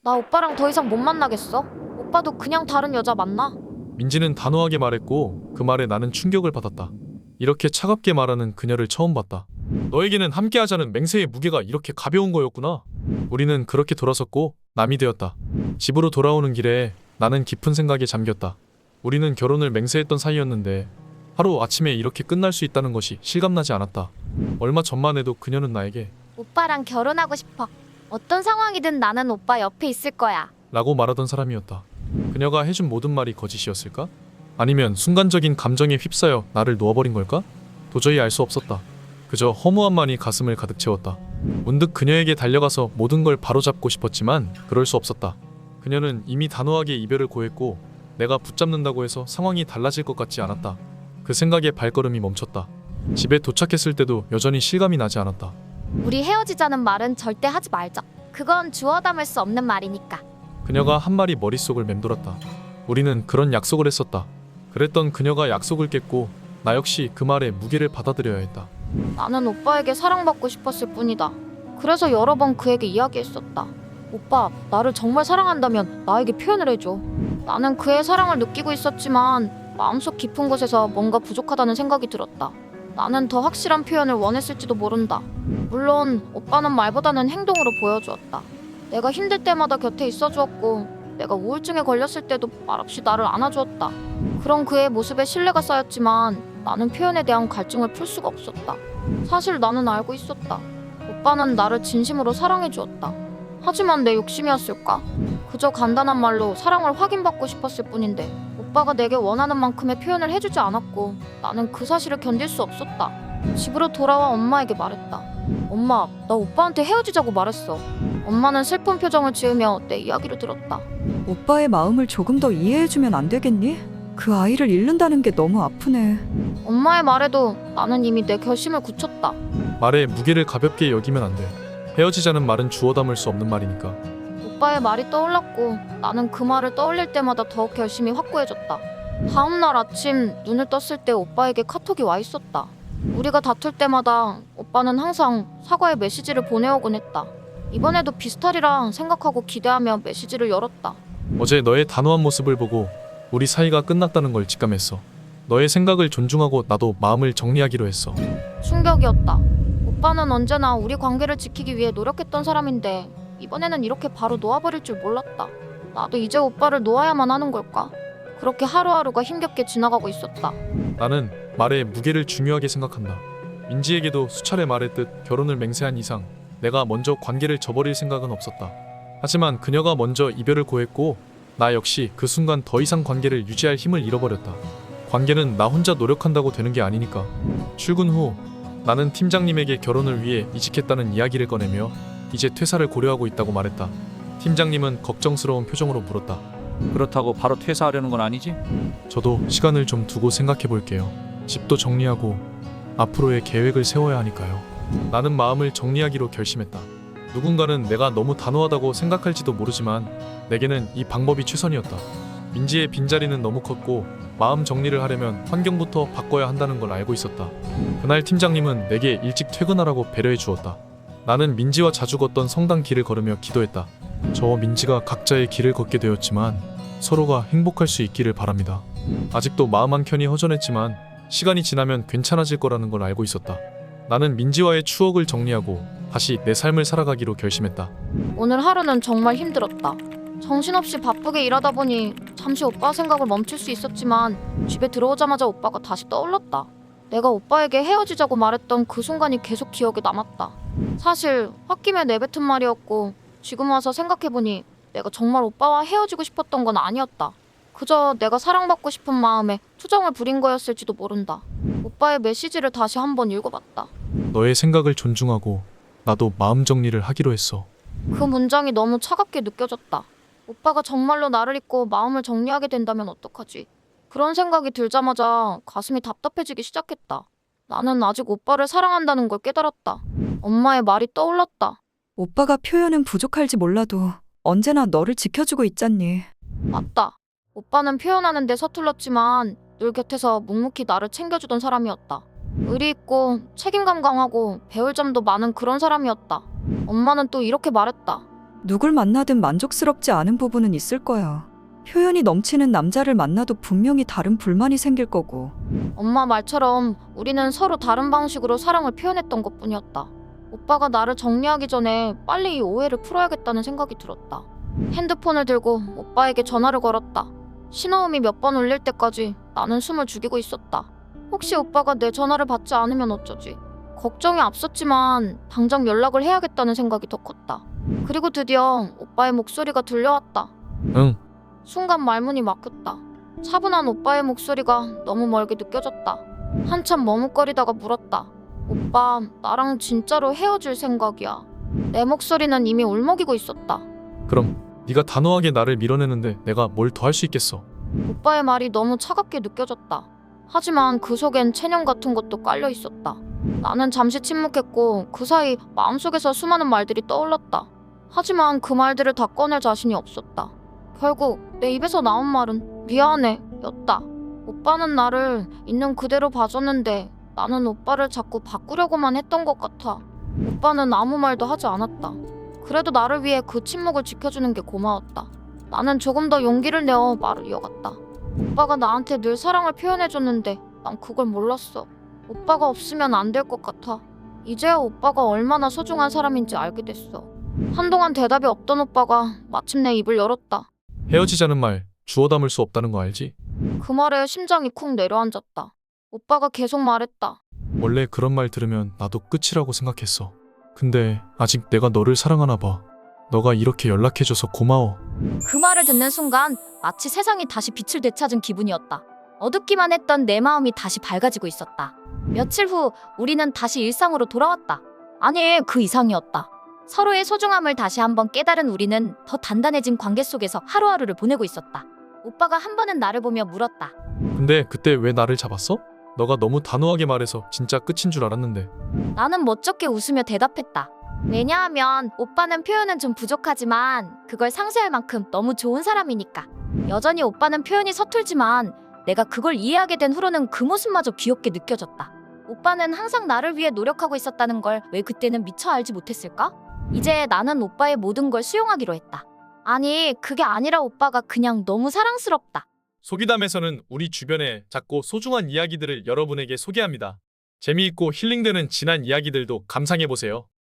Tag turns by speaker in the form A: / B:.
A: 나 오빠랑 더 이상 못 만나겠어. 오빠도 그냥 다른 여자 만나.
B: 민지는 단호하게 말했고 그 말에 나는 충격을 받았다. 이렇게 차갑게 말하는 그녀를 처음 봤다. 너에게는 함께하자는 맹세의 무게가 이렇게 가벼운 거였구나. 우리는 그렇게 돌아섰고 남이 되었다. 집으로 돌아오는 길에 나는 깊은 생각에 잠겼다. 우리는 결혼을 맹세했던 사이였는데 하루 아침에 이렇게 끝날 수 있다는 것이 실감나지 않았다. 얼마 전만 해도 그녀는 나에게
A: 오빠랑 결혼하고 싶어. 어떤 상황이든 나는 오빠 옆에 있을 거야.
B: 라고 말하던 사람이었다. 그녀가 해준 모든 말이 거짓이었을까? 아니면 순간적인 감정에 휩싸여 나를 놓아버린 걸까? 도저히 알 수 없었다. 그저 허무함만이 가슴을 가득 채웠다. 문득 그녀에게 달려가서 모든 걸 바로잡고 싶었지만 그럴 수 없었다. 그녀는 이미 단호하게 이별을 고했고 내가 붙잡는다고 해서 상황이 달라질 것 같지 않았다. 그 생각에 발걸음이 멈췄다. 집에 도착했을 때도 여전히 실감이 나지 않았다.
A: 우리 헤어지자는 말은 절대 하지 말자. 그건 주워 담을 수 없는 말이니까.
B: 그녀가 한 말이 머릿속을 맴돌았다. 우리는 그런 약속을 했었다. 그랬던 그녀가 약속을 깼고 나 역시 그 말에 무게를 받아들여야 했다.
A: 나는 오빠에게 사랑받고 싶었을 뿐이다. 그래서 여러 번 그에게 이야기했었다. 오빠, 나를 정말 사랑한다면 나에게 표현을 해줘. 나는 그의 사랑을 느끼고 있었지만 마음속 깊은 곳에서 뭔가 부족하다는 생각이 들었다. 나는 더 확실한 표현을 원했을지도 모른다. 물론 오빠는 말보다는 행동으로 보여주었다. 내가 힘들 때마다 곁에 있어주었고 내가 우울증에 걸렸을 때도 말없이 나를 안아주었다. 그런 그의 모습에 신뢰가 쌓였지만 나는 표현에 대한 갈증을 풀 수가 없었다. 사실 나는 알고 있었다. 오빠는 나를 진심으로 사랑해주었다. 하지만 내 욕심이었을까? 그저 간단한 말로 사랑을 확인받고 싶었을 뿐인데 오빠가 내게 원하는 만큼의 표현을 해주지 않았고 나는 그 사실을 견딜 수 없었다. 집으로 돌아와 엄마에게 말했다. 엄마, 나 오빠한테 헤어지자고 말했어. 엄마는 슬픈 표정을 지으며 내 이야기를 들었다.
C: 오빠의 마음을 조금 더 이해해주면 안 되겠니? 그 아이를 잃는다는 게 너무 아프네.
A: 엄마의 말에도 나는 이미 내 결심을 굳혔다.
B: 말에 무게를 가볍게 여기면 안 돼. 헤어지자는 말은 주워 담을 수 없는 말이니까.
A: 오빠의 말이 떠올랐고 나는 그 말을 떠올릴 때마다 더욱 결심이 확고해졌다. 다음 날 아침 눈을 떴을 때 오빠에게 카톡이 와 있었다. 우리가 다툴 때마다 오빠는 항상 사과의 메시지를 보내오곤 했다. 이번에도 비슷하리라 생각하고 기대하며 메시지를 열었다.
B: 어제 너의 단호한 모습을 보고 우리 사이가 끝났다는 걸 직감했어. 너의 생각을 존중하고 나도 마음을 정리하기로 했어.
A: 충격이었다. 오빠는 언제나 우리 관계를 지키기 위해 노력했던 사람인데 이번에는 이렇게 바로 놓아버릴 줄 몰랐다. 나도 이제 오빠를 놓아야만 하는 걸까? 그렇게 하루하루가 힘겹게 지나가고 있었다.
B: 나는 말의 무게를 중요하게 생각한다. 민지에게도 수차례 말했듯 결혼을 맹세한 이상 내가 먼저 관계를 저버릴 생각은 없었다. 하지만 그녀가 먼저 이별을 고했고 나 역시 그 순간 더 이상 관계를 유지할 힘을 잃어버렸다. 관계는 나 혼자 노력한다고 되는 게 아니니까. 출근 후 나는 팀장님에게 결혼을 위해 이직했다는 이야기를 꺼내며 이제 퇴사를 고려하고 있다고 말했다. 팀장님은 걱정스러운 표정으로 물었다.
D: 그렇다고 바로 퇴사하려는 건 아니지?
B: 저도 시간을 좀 두고 생각해 볼게요. 집도 정리하고 앞으로의 계획을 세워야 하니까요. 나는 마음을 정리하기로 결심했다. 누군가는 내가 너무 단호하다고 생각할지도 모르지만 내게는 이 방법이 최선이었다. 민지의 빈자리는 너무 컸고 마음 정리를 하려면 환경부터 바꿔야 한다는 걸 알고 있었다. 그날 팀장님은 내게 일찍 퇴근하라고 배려해 주었다. 나는 민지와 자주 걷던 성당 길을 걸으며 기도했다. 저와 민지가 각자의 길을 걷게 되었지만 서로가 행복할 수 있기를 바랍니다. 아직도 마음 한켠이 허전했지만 시간이 지나면 괜찮아질 거라는 걸 알고 있었다. 나는 민지와의 추억을 정리하고 다시 내 삶을 살아가기로 결심했다.
A: 오늘 하루는 정말 힘들었다. 정신없이 바쁘게 일하다 보니 잠시 오빠 생각을 멈출 수 있었지만 집에 들어오자마자 오빠가 다시 떠올랐다. 내가 오빠에게 헤어지자고 말했던 그 순간이 계속 기억에 남았다. 사실 홧김에 내뱉은 말이었고 지금 와서 생각해보니 내가 정말 오빠와 헤어지고 싶었던 건 아니었다. 그저 내가 사랑받고 싶은 마음에 투정을 부린 거였을지도 모른다. 오빠의 메시지를 다시 한번 읽어봤다.
B: 너의 생각을 존중하고 나도 마음 정리를 하기로 했어.
A: 그 문장이 너무 차갑게 느껴졌다. 오빠가 정말로 나를 잊고 마음을 정리하게 된다면 어떡하지? 그런 생각이 들자마자 가슴이 답답해지기 시작했다. 나는 아직 오빠를 사랑한다는 걸 깨달았다. 엄마의 말이 떠올랐다.
C: 오빠가 표현은 부족할지 몰라도 언제나 너를 지켜주고 있잖니.
A: 맞다. 오빠는 표현하는 데 서툴렀지만 늘 곁에서 묵묵히 나를 챙겨주던 사람이었다. 의리 있고 책임감 강하고 배울 점도 많은 그런 사람이었다. 엄마는 또 이렇게 말했다.
C: 누굴 만나든 만족스럽지 않은 부분은 있을 거야. 표현이 넘치는 남자를 만나도 분명히 다른 불만이 생길 거고.
A: 엄마 말처럼 우리는 서로 다른 방식으로 사랑을 표현했던 것뿐이었다. 오빠가 나를 정리하기 전에 빨리 이 오해를 풀어야겠다는 생각이 들었다. 핸드폰을 들고 오빠에게 전화를 걸었다. 신호음이 몇 번 울릴 때까지 나는 숨을 죽이고 있었다. 혹시 오빠가 내 전화를 받지 않으면 어쩌지? 걱정이 앞섰지만 당장 연락을 해야겠다는 생각이 더 컸다. 그리고 드디어 오빠의 목소리가 들려왔다.
B: 응.
A: 순간 말문이 막혔다. 차분한 오빠의 목소리가 너무 멀게 느껴졌다. 한참 머뭇거리다가 물었다. 오빠, 나랑 진짜로 헤어질 생각이야. 내 목소리는 이미 울먹이고 있었다.
B: 그럼 네가 단호하게 나를 밀어내는데 내가 뭘 더 할 수 있겠어.
A: 오빠의 말이 너무 차갑게 느껴졌다. 하지만 그 속엔 체념 같은 것도 깔려 있었다. 나는 잠시 침묵했고 그 사이 마음속에서 수많은 말들이 떠올랐다. 하지만 그 말들을 다 꺼낼 자신이 없었다. 결국 내 입에서 나온 말은 미안해 였다. 오빠는 나를 있는 그대로 봐줬는데 나는 오빠를 자꾸 바꾸려고만 했던 것 같아. 오빠는 아무 말도 하지 않았다. 그래도 나를 위해 그 침묵을 지켜주는 게 고마웠다. 나는 조금 더 용기를 내어 말을 이어갔다. 오빠가 나한테 늘 사랑을 표현해줬는데 난 그걸 몰랐어. 오빠가 없으면 안 될 것 같아. 이제야 오빠가 얼마나 소중한 사람인지 알게 됐어. 한동안 대답이 없던 오빠가 마침내 입을 열었다.
B: 헤어지자는 말 주워 담을 수 없다는 거 알지?
A: 그 말에 심장이 쿵 내려앉았다. 오빠가 계속 말했다.
B: 원래 그런 말 들으면 나도 끝이라고 생각했어. 근데 아직 내가 너를 사랑하나 봐. 너가 이렇게 연락해줘서 고마워.
A: 그 말을 듣는 순간 마치 세상이 다시 빛을 되찾은 기분이었다. 어둡기만 했던 내 마음이 다시 밝아지고 있었다. 며칠 후 우리는 다시 일상으로 돌아왔다. 아니, 그 이상이었다. 서로의 소중함을 다시 한번 깨달은 우리는 더 단단해진 관계 속에서 하루하루를 보내고 있었다. 오빠가 한 번은 나를 보며 물었다.
B: 근데 그때 왜 나를 잡았어? 너가 너무 단호하게 말해서 진짜 끝인 줄 알았는데.
A: 나는 멋쩍게 웃으며 대답했다. 왜냐하면 오빠는 표현은 좀 부족하지만 그걸 상쇄할 만큼 너무 좋은 사람이니까. 여전히 오빠는 표현이 서툴지만 내가 그걸 이해하게 된 후로는 그 모습마저 귀엽게 느껴졌다. 오빠는 항상 나를 위해 노력하고 있었다는 걸 왜 그때는 미처 알지 못했을까? 이제 나는 오빠의 모든 걸 수용하기로 했다. 아니, 그게 아니라 오빠가 그냥 너무 사랑스럽다.
B: 소기담에서는 우리 주변의 작고 소중한 이야기들을 여러분에게 소개합니다. 재미있고 힐링되는 지난 이야기들도 감상해보세요.